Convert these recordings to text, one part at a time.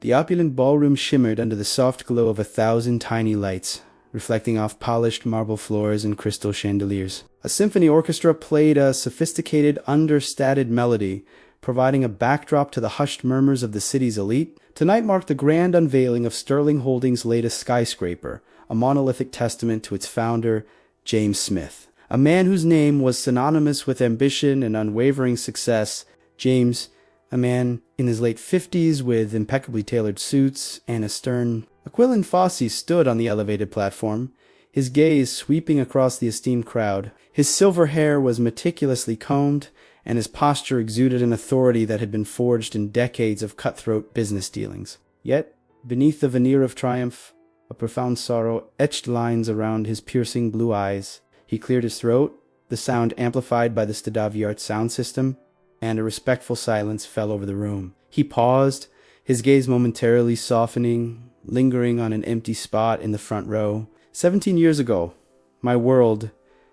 The opulent ballroom shimmered under the soft glow of 1,000 tiny lights, reflecting off polished marble floors and crystal chandeliers. A symphony orchestra played a sophisticated, understated melody, providing a backdrop to the hushed murmurs of the city's elite. Tonight marked the grand unveiling of Sterling Holdings' latest skyscraper, a monolithic testament to its founder, James Smith. A man whose name was synonymous with ambition and unwavering success. James, a man in his late 50s with impeccably tailored suits and a stern. Aquilin Fossey stood on the elevated platform, his gaze sweeping across the esteemed crowd. His silver hair was meticulously combed, and his posture exuded an authority that had been forged in decades of cutthroat business dealings. Yet, beneath the veneer of triumph, a profound sorrow etched lines around his piercing blue eyes. He cleared his throat, the sound amplified by the state-of-the-art sound system, and a respectful silence fell over the room. He paused, his gaze momentarily softening, lingering on an empty spot in the front row. 17 years ago, my world,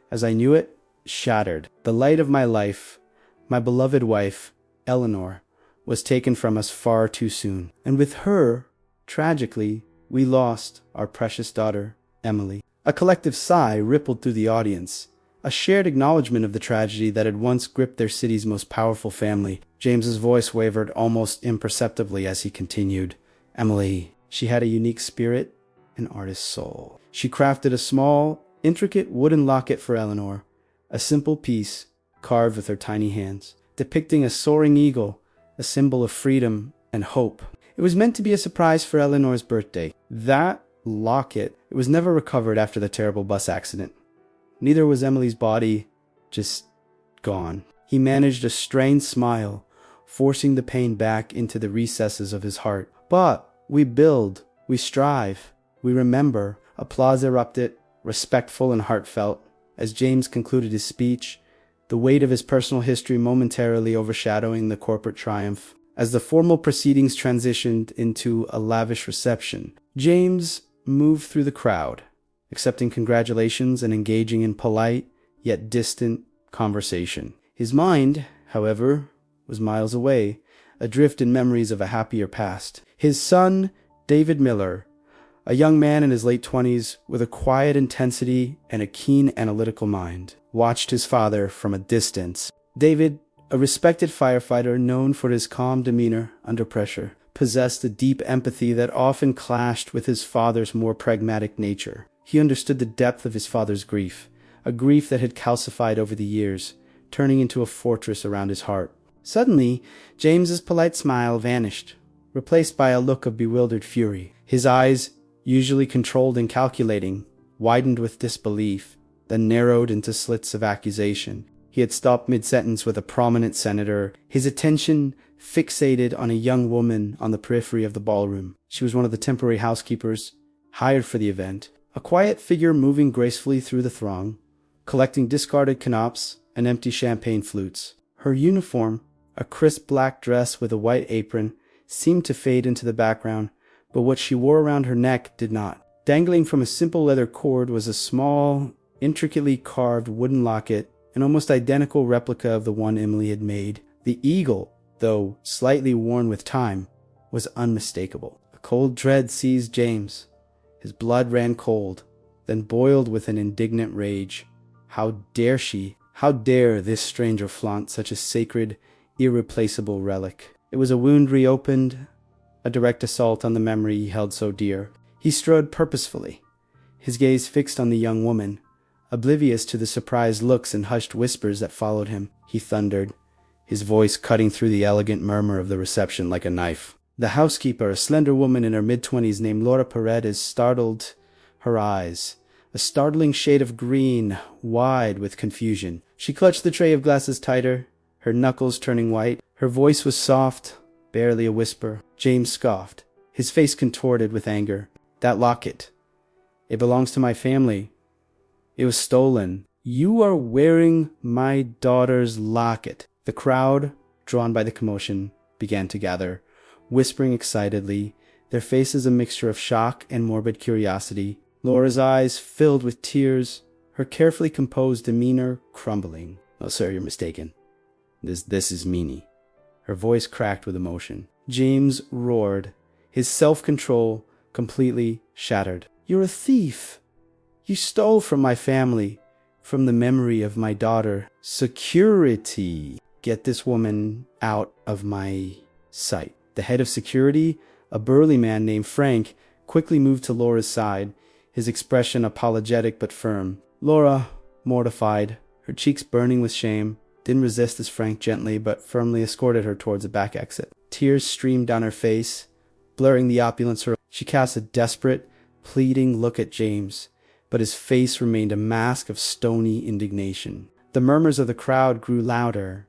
as I knew it, shattered. The light of my life, my beloved wife, Eleanor, was taken from us far too soon. And with her, tragically, we lost our precious daughter, Emily. A collective sigh rippled through the audience, a shared acknowledgement of the tragedy that had once gripped their city's most powerful family. James's voice wavered almost imperceptibly as he continued. Emily, she had a unique spirit, an artist's soul. She crafted a small, intricate wooden locket for Eleanor, a simple piece carved with her tiny hands, depicting a soaring eagle, a symbol of freedom and hope. It was meant to be a surprise for Eleanor's birthday. That locket, it was never recovered after the terrible bus accident. Neither was Emily's body, just gone. He managed a strained smile, forcing the pain back into the recesses of his heart. But we build, we strive, we remember. Applause erupted, respectful and heartfelt, as James concluded his speech, the weight of his personal history momentarily overshadowing the corporate triumph. As the formal proceedings transitioned into a lavish reception, James moved through the crowd, accepting congratulations and engaging in polite, yet distant, conversation. His mind, however, was miles away, adrift in memories of a happier past. His son, David Miller, a young man in his late 20s with a quiet intensity and a keen analytical mind, watched his father from a distance. David, a respected firefighter known for his calm demeanor under pressure, possessed a deep empathy that often clashed with his father's more pragmatic nature. He understood the depth of his father's grief, a grief that had calcified over the years, turning into a fortress around his heart. Suddenly, James's polite smile vanished, replaced by a look of bewildered fury. His eyes, usually controlled and calculating, widened with disbelief, then narrowed into slits of accusation. He had stopped mid-sentence with a prominent senator, his attention fixated on a young woman on the periphery of the ballroom. She was one of the temporary housekeepers hired for the event, a quiet figure moving gracefully through the throng, collecting discarded canops and empty champagne flutes. Her uniform, a crisp black dress with a white apron, seemed to fade into the background, but what she wore around her neck did not. Dangling from a simple leather cord was a small, intricately carved wooden locket, an almost identical replica of the one Emily had made. The eagle, though slightly worn with time, was unmistakable. A cold dread seized James. His blood ran cold, then boiled with an indignant rage. How dare she, how dare this stranger flaunt such a sacred, irreplaceable relic? It was a wound reopened, a direct assault on the memory he held so dear. He strode purposefully, his gaze fixed on the young woman, oblivious to the surprised looks and hushed whispers that followed him. He thundered, his voice cutting through the elegant murmur of the reception like a knife. The housekeeper, a slender woman in her mid-20s named Laura Paredes, startled her eyes, a startling shade of green, wide with confusion. She clutched the tray of glasses tighter, her knuckles turning white. Her voice was soft, barely a whisper. James scoffed, his face contorted with anger. That locket, it belongs to my family. It was stolen. You are wearing my daughter's locket. The crowd, drawn by the commotion, began to gather, whispering excitedly, their faces a mixture of shock and morbid curiosity. Laura's eyes filled with tears, her carefully composed demeanor crumbling. "Oh, sir, you're mistaken. This is Meanie." Her voice cracked with emotion. James roared, his self-control completely shattered. "You're a thief! You stole from my family, from the memory of my daughter. Security! Get this woman out of my sight." The head of security, a burly man named Frank, quickly moved to Laura's side, his expression apologetic but firm. Laura, mortified, her cheeks burning with shame, didn't resist as Frank gently but firmly escorted her towards a back exit. Tears streamed down her face, blurring the opulence. She cast a desperate, pleading look at James, but his face remained a mask of stony indignation. The murmurs of the crowd grew louder,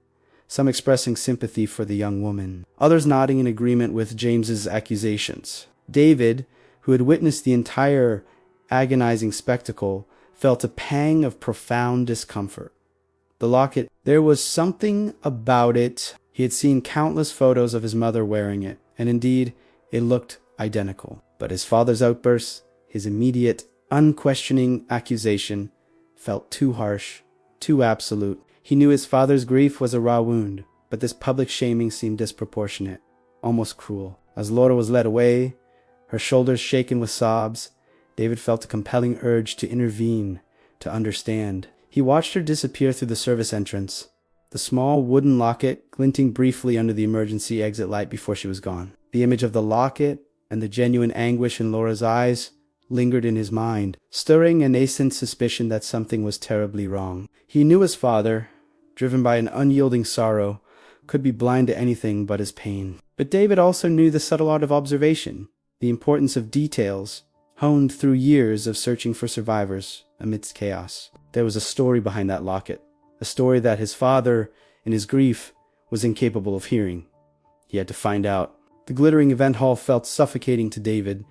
some expressing sympathy for the young woman, others nodding in agreement with James's accusations. David, who had witnessed the entire agonizing spectacle, felt a pang of profound discomfort. The locket, there was something about it. He had seen countless photos of his mother wearing it, and indeed, it looked identical. But his father's outburst, his immediate, unquestioning accusation, felt too harsh, too absolute. He knew his father's grief was a raw wound, but this public shaming seemed disproportionate, almost cruel. As Laura was led away, her shoulders shaken with sobs, David felt a compelling urge to intervene, to understand. He watched her disappear through the service entrance, the small wooden locket glinting briefly under the emergency exit light before she was gone. The image of the locket and the genuine anguish in Laura's eyes lingered in his mind, stirring a nascent suspicion that something was terribly wrong. He knew his father, driven by an unyielding sorrow, could be blind to anything but his pain. But David also knew the subtle art of observation, the importance of details, honed through years of searching for survivors amidst chaos. There was a story behind that locket, a story that his father, in his grief, was incapable of hearing. He had to find out. The glittering event hall felt suffocating to David.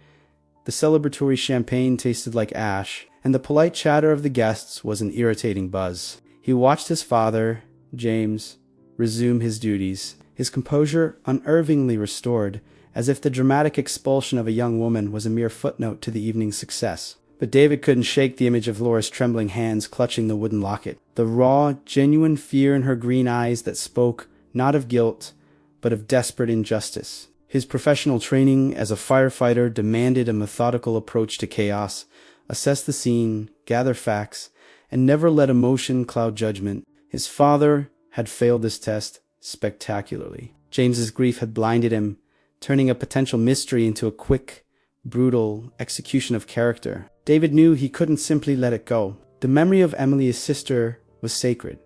The celebratory champagne tasted like ash, and the polite chatter of the guests was an irritating buzz. He watched his father, James, resume his duties, his composure unerringly restored, as if the dramatic expulsion of a young woman was a mere footnote to the evening's success. But David couldn't shake the image of Laura's trembling hands clutching the wooden locket, the raw, genuine fear in her green eyes that spoke not of guilt, but of desperate injustice. His professional training as a firefighter demanded a methodical approach to chaos, assess the scene, gather facts, and never let emotion cloud judgment. His father had failed this test spectacularly. James's grief had blinded him, turning a potential mystery into a quick, brutal execution of character. David knew he couldn't simply let it go. The memory of Emily, his sister, was sacred,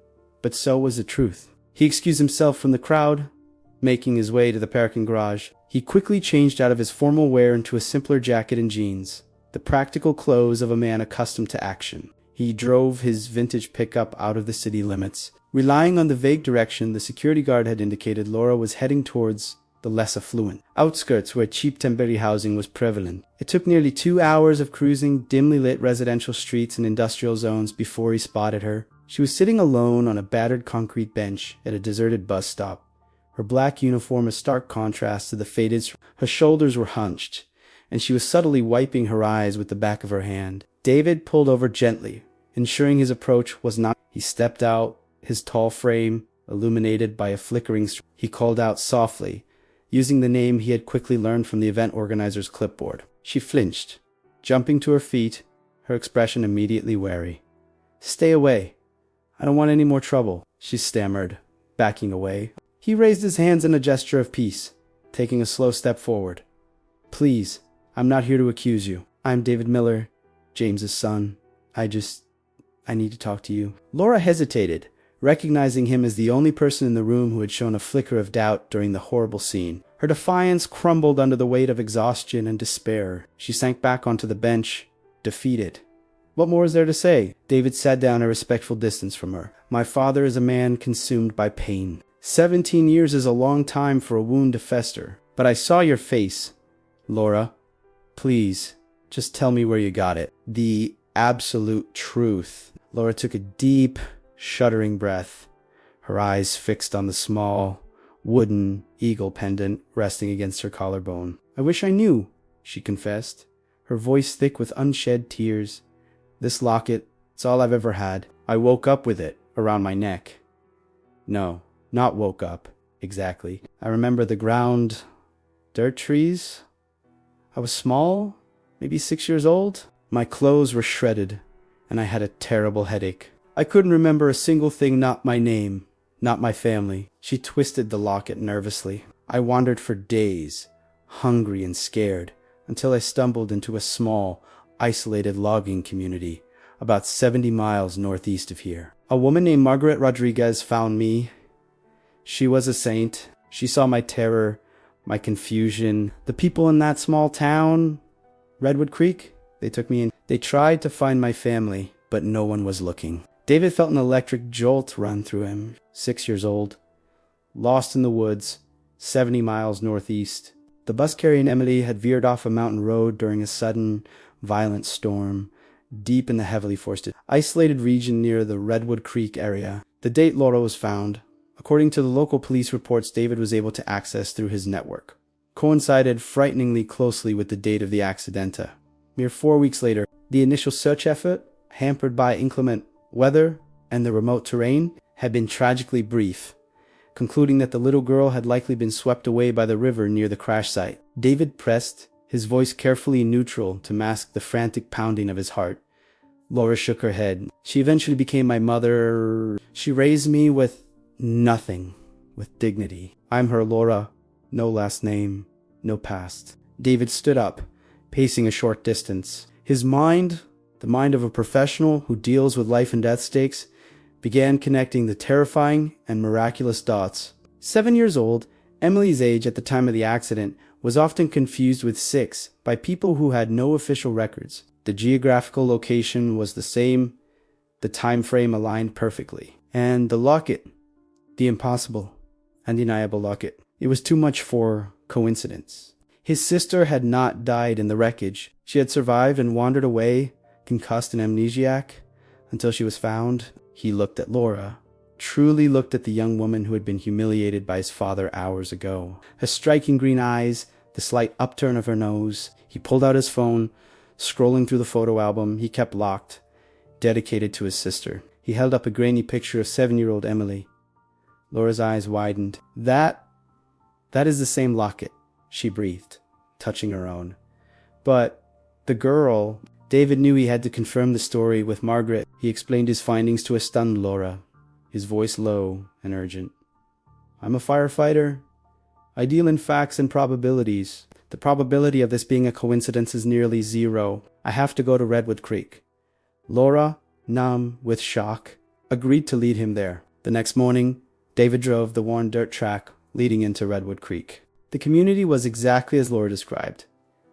but so was the truth. He excused himself from the crowd, making his way to the parking garage. He quickly changed out of his formal wear into a simpler jacket and jeans, the practical clothes of a man accustomed to action. He drove his vintage pickup out of the city limits. Relying on the vague direction the security guard had indicated, Laura was heading towards the less affluent outskirts where cheap temporary housing was prevalent. It took nearly 2 hours of cruising dimly lit residential streets and industrial zones before he spotted her. She was sitting alone on a battered concrete bench at a deserted bus stop, her black uniform a stark contrast to the faded. Her shoulders were hunched, and she was subtly wiping her eyes with the back of her hand. David pulled over gently, ensuring his approach was not. He stepped out, his tall frame illuminated by a flickering street. He called out softly, using the name he had quickly learned from the event organizer's clipboard. She flinched, jumping to her feet, her expression immediately wary. "Stay away. I don't want any more trouble," she stammered, backing away. He raised his hands in a gesture of peace, taking a slow step forward. "Please, I'm not here to accuse you. I'm David Miller, James's son. I need to talk to you." Laura hesitated, recognizing him as the only person in the room who had shown a flicker of doubt during the horrible scene. Her defiance crumbled under the weight of exhaustion and despair. She sank back onto the bench, defeated. What more is there to say? David sat down a respectful distance from her. "My father is a man consumed by pain. 17 years is a long time for a wound to fester. But I saw your face, Laura. Please, just tell me where you got it. The absolute truth." Laura took a deep, shuddering breath, her eyes fixed on the small, wooden eagle pendant resting against her collarbone. "I wish I knew," she confessed, her voice thick with unshed tears. "This locket, it's all I've ever had. I woke up with it around my neck." "No, not woke up, exactly. I remember the ground, dirt trees, I was small, maybe 6 years old. My clothes were shredded, and I had a terrible headache. I couldn't remember a single thing, not my name, not my family. She twisted the locket nervously. I wandered for days, hungry and scared, until I stumbled into a small, isolated logging community about 70 miles northeast of here. A woman named Margaret Rodriguez found me. She was a saint. She saw my terror, my confusion. The people in that small town, Redwood Creek, they took me in. They tried to find my family, but no one was looking. David felt an electric jolt run through him. 6 years old, lost in the woods, 70 miles northeast. The bus carrying Emily had veered off a mountain road during a sudden, violent storm, deep in the heavily forested, isolated region near the Redwood Creek area. The date Laura was found, according to the local police reports David was able to access through his network, coincided frighteningly closely with the date of the accidenta. Mere 4 weeks later, the initial search effort, hampered by inclement weather and the remote terrain, had been tragically brief, concluding that the little girl had likely been swept away by the river near the crash site. David pressed, his voice carefully neutral to mask the frantic pounding of his heart. Laura shook her head. She eventually became my mother. She raised me with nothing, with dignity. I'm her Laura. No last name, no past. David stood up, pacing a short distance. His mind, the mind of a professional who deals with life and death stakes, began connecting the terrifying and miraculous dots. 7 years old, Emily's age at the time of the accident was often confused with 6 by people who had no official records. The geographical location was the same, the time frame aligned perfectly. And the locket, the impossible, undeniable locket. It was too much for coincidence. His sister had not died in the wreckage. She had survived and wandered away, concussed and amnesiac, until she was found. He looked at Laura, truly looked at the young woman who had been humiliated by his father hours ago. Her striking green eyes, the slight upturn of her nose. He pulled out his phone, scrolling through the photo album he kept locked, dedicated to his sister. He held up a grainy picture of 7-year-old Emily. Laura's eyes widened. That is the same locket, she breathed, touching her own. But the girl... David knew he had to confirm the story with Margaret. He explained his findings to a stunned Laura, his voice low and urgent. I'm a firefighter. I deal in facts and probabilities. The probability of this being a coincidence is nearly 0. I have to go to Redwood Creek. Laura, numb with shock, agreed to lead him there. The next morning, David drove the worn dirt track leading into Redwood Creek. The community was exactly as Laura described.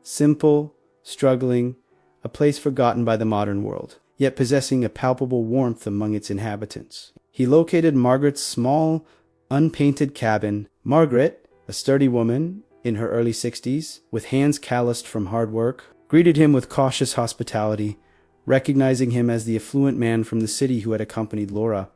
Simple, struggling, a place forgotten by the modern world, yet possessing a palpable warmth among its inhabitants. He located Margaret's small, unpainted cabin. Margaret, a sturdy woman in her early 60s, with hands calloused from hard work, greeted him with cautious hospitality, recognizing him as the affluent man from the city who had accompanied Laura.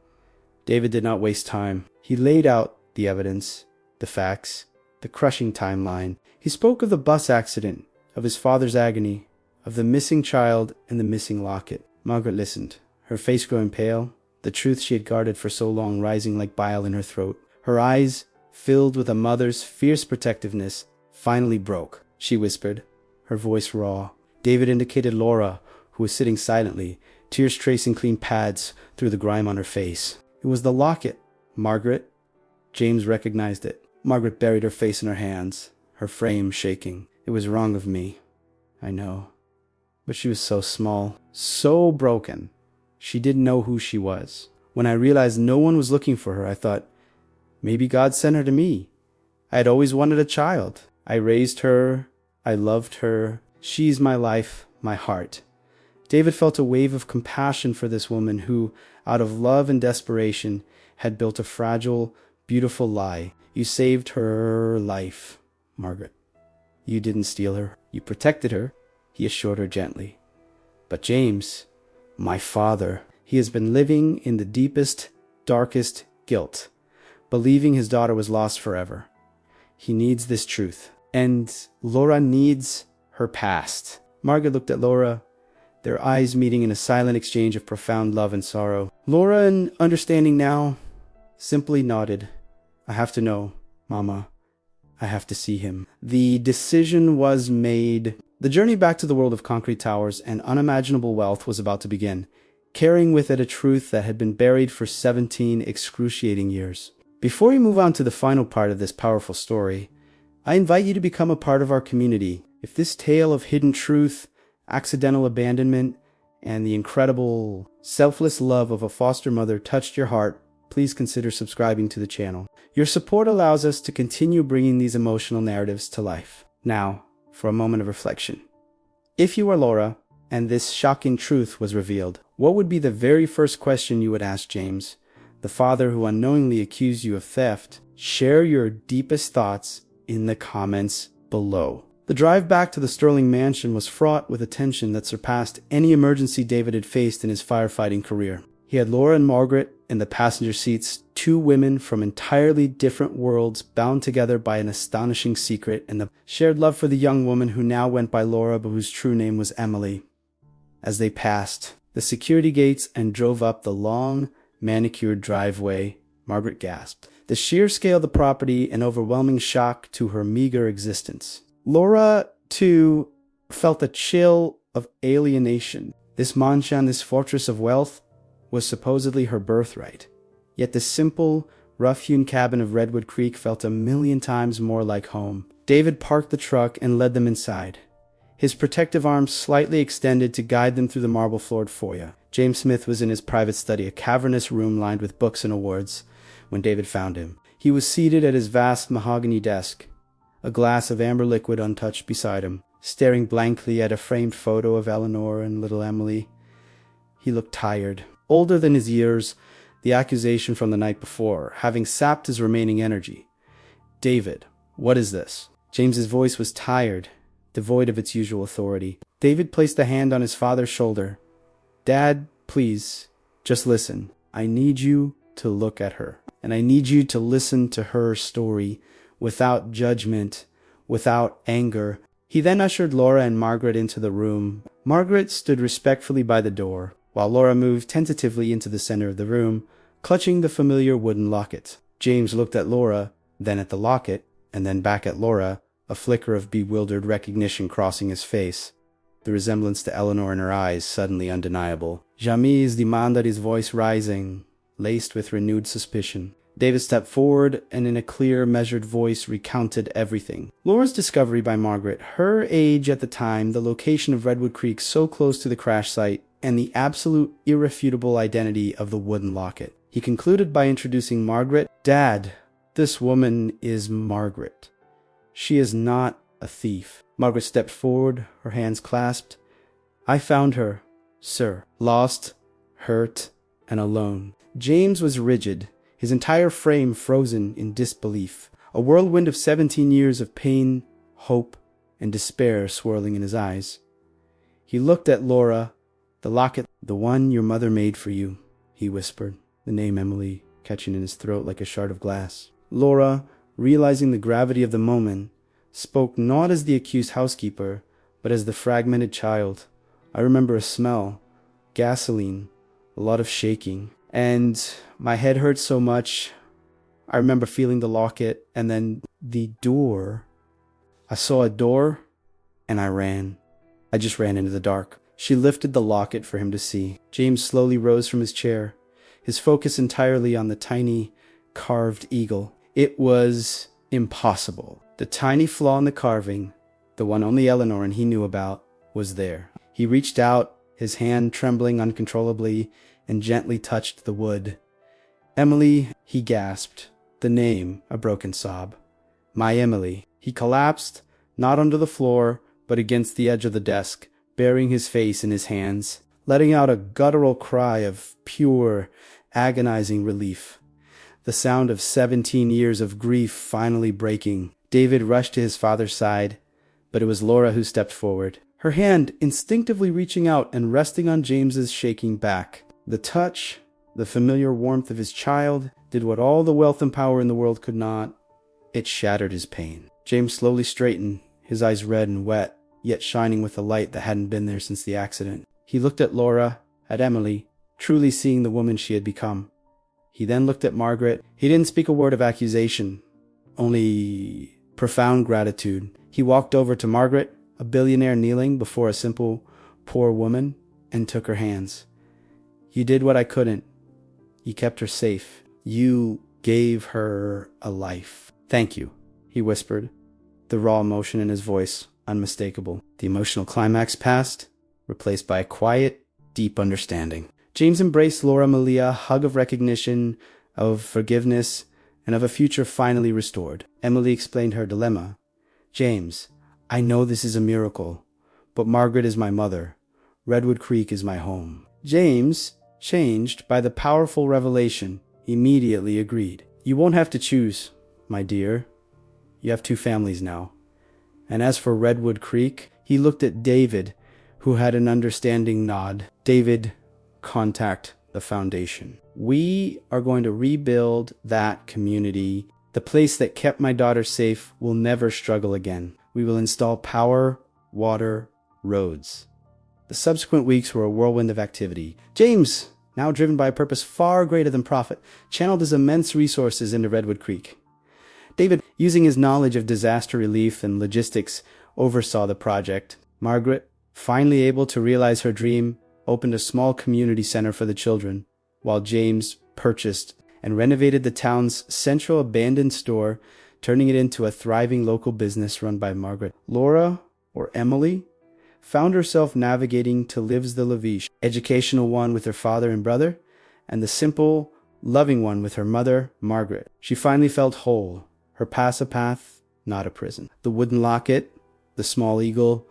David did not waste time. He laid out the evidence, the facts, the crushing timeline. He spoke of the bus accident, of his father's agony, of the missing child and the missing locket. Margaret listened, her face growing pale, the truth she had guarded for so long rising like bile in her throat. Her eyes, filled with a mother's fierce protectiveness, finally broke. She whispered, her voice raw. David indicated Laura, who was sitting silently, tears tracing clean paths through the grime on her face. It was the locket. Margaret. James recognized it. Margaret buried her face in her hands, her frame shaking. It was wrong of me. I know. But she was so small, so broken. She didn't know who she was. When I realized no one was looking for her, I thought, maybe God sent her to me. I had always wanted a child. I raised her. I loved her. She's my life, my heart. David felt a wave of compassion for this woman who, out of love and desperation, had built a fragile, beautiful lie. You saved her life, Margaret. You didn't steal her. You protected her, he assured her gently. But James, my father, he has been living in the deepest, darkest guilt, believing his daughter was lost forever. He needs this truth. And Laura needs her past. Margaret looked at Laura, their eyes meeting in a silent exchange of profound love and sorrow. Laura, understanding now, simply nodded. I have to know, Mama. I have to see him. The decision was made. The journey back to the world of concrete towers and unimaginable wealth was about to begin, carrying with it a truth that had been buried for 17 excruciating years. Before we move on to the final part of this powerful story, I invite you to become a part of our community. If this tale of hidden truth, accidental abandonment, and the incredible, selfless love of a foster mother touched your heart, please consider subscribing to the channel. Your support allows us to continue bringing these emotional narratives to life. Now, for a moment of reflection. If you were Laura, and this shocking truth was revealed, what would be the very first question you would ask James, the father who unknowingly accused you of theft? Share your deepest thoughts in the comments below. The drive back to the Sterling mansion was fraught with a tension that surpassed any emergency David had faced in his firefighting career. He had Laura and Margaret in the passenger seats, two women from entirely different worlds bound together by an astonishing secret and the shared love for the young woman who now went by Laura but whose true name was Emily. As they passed the security gates and drove up the long, manicured driveway, Margaret gasped. The sheer scale of the property an overwhelming shock to her meager existence. Laura, too, felt a chill of alienation. This mansion, this fortress of wealth, was supposedly her birthright. Yet the simple, rough-hewn cabin of Redwood Creek felt a million times more like home. David parked the truck and led them inside, his protective arms slightly extended to guide them through the marble-floored foyer. James Smith was in his private study, a cavernous room lined with books and awards, when David found him. He was seated at his vast mahogany desk, a glass of amber liquid untouched beside him, staring blankly at a framed photo of Eleanor and little Emily. He looked tired, older than his years, the accusation from the night before, having sapped his remaining energy. "David, what is this?" James's voice was tired, devoid of its usual authority. David placed a hand on his father's shoulder. "Dad, please, just listen. I need you to look at her, and I need you to listen to her story without judgment, without anger." He then ushered Laura and Margaret into the room. Margaret stood respectfully by the door, while Laura moved tentatively into the center of the room, clutching the familiar wooden locket. James looked at Laura, then at the locket, and then back at Laura, a flicker of bewildered recognition crossing his face, the resemblance to Eleanor in her eyes suddenly undeniable. "Jamais," demanded, his voice rising, laced with renewed suspicion. David stepped forward and in a clear, measured voice recounted everything. Laura's discovery by Margaret, her age at the time, the location of Redwood Creek so close to the crash site, and the absolute irrefutable identity of the wooden locket. He concluded by introducing Margaret. "Dad, this woman is Margaret. She is not a thief." Margaret stepped forward, her hands clasped. "I found her, sir, lost, hurt, and alone." James was rigid, his entire frame frozen in disbelief, a whirlwind of 17 years of pain, hope, and despair swirling in his eyes. He looked at Laura. "The locket, the one your mother made for you," he whispered, the name Emily catching in his throat like a shard of glass. Laura, realizing the gravity of the moment, spoke not as the accused housekeeper, but as the fragmented child. "I remember a smell, gasoline, a lot of shaking, and my head hurt so much. I remember feeling the locket, and then the door. I saw a door, and I ran. I just ran into the dark." She lifted the locket for him to see. James slowly rose from his chair, his focus entirely on the tiny, carved eagle. It was impossible. The tiny flaw in the carving, the one only Eleanor and he knew about, was there. He reached out, his hand trembling uncontrollably, and gently touched the wood. "Emily," he gasped, the name a broken sob. "My Emily." He collapsed, not onto the floor, but against the edge of the desk, burying his face in his hands, letting out a guttural cry of pure, agonizing relief. The sound of 17 years of grief finally breaking. David rushed to his father's side, but it was Laura who stepped forward, her hand instinctively reaching out and resting on James's shaking back. The touch, the familiar warmth of his child, did what all the wealth and power in the world could not. It shattered his pain. James slowly straightened, his eyes red and wet, yet shining with a light that hadn't been there since the accident. He looked at Laura, at Emily, truly seeing the woman she had become. He then looked at Margaret. He didn't speak a word of accusation, only profound gratitude. He walked over to Margaret, a billionaire kneeling before a simple, poor woman, and took her hands. You did what I couldn't. You kept her safe. You gave her a life. Thank you, he whispered, the raw emotion in his voice unmistakable. The emotional climax passed, replaced by a quiet, deep understanding. James embraced Laura Malia, a hug of recognition, of forgiveness, and of a future finally restored. Emily explained her dilemma. James, I know this is a miracle, but Margaret is my mother. Redwood Creek is my home. James, changed by the powerful revelation, immediately agreed. You won't have to choose, my dear. You have two families now. And as for Redwood Creek, he looked at David, who had an understanding nod. David, contact the foundation. We are going to rebuild that community. The place that kept my daughter safe will never struggle again. We will install power, water, roads. The subsequent weeks were a whirlwind of activity. James, now driven by a purpose far greater than profit, channeled his immense resources into Redwood Creek. David, using his knowledge of disaster relief and logistics, oversaw the project. Margaret, finally able to realize her dream, opened a small community center for the children, while James purchased and renovated the town's central abandoned store, turning it into a thriving local business run by Margaret. Laura, or Emily, found herself navigating to Lives the Lavish, educational one with her father and brother, and the simple, loving one with her mother, Margaret. She finally felt whole, her past a path, not a prison. The wooden locket, the small eagle,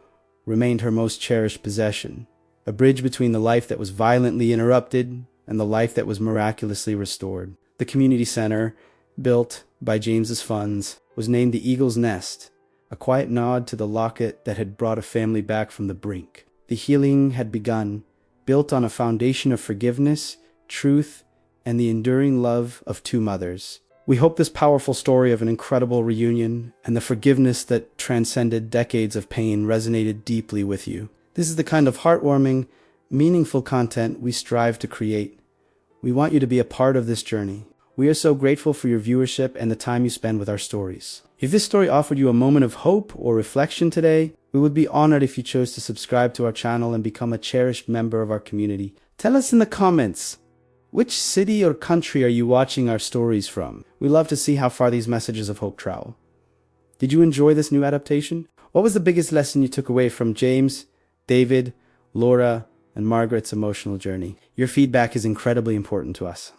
remained her most cherished possession, a bridge between the life that was violently interrupted and the life that was miraculously restored. The community center, built by James's funds, was named the Eagle's Nest, a quiet nod to the locket that had brought a family back from the brink. The healing had begun, built on a foundation of forgiveness, truth, and the enduring love of two mothers. We hope this powerful story of an incredible reunion and the forgiveness that transcended decades of pain resonated deeply with you. This is the kind of heartwarming, meaningful content we strive to create. We want you to be a part of this journey. We are so grateful for your viewership and the time you spend with our stories. If this story offered you a moment of hope or reflection today, we would be honored if you chose to subscribe to our channel and become a cherished member of our community. Tell us in the comments, which city or country are you watching our stories from? We love to see how far these messages of hope travel. Did you enjoy this new adaptation? What was the biggest lesson you took away from James, David, Laura, and Margaret's emotional journey? Your feedback is incredibly important to us.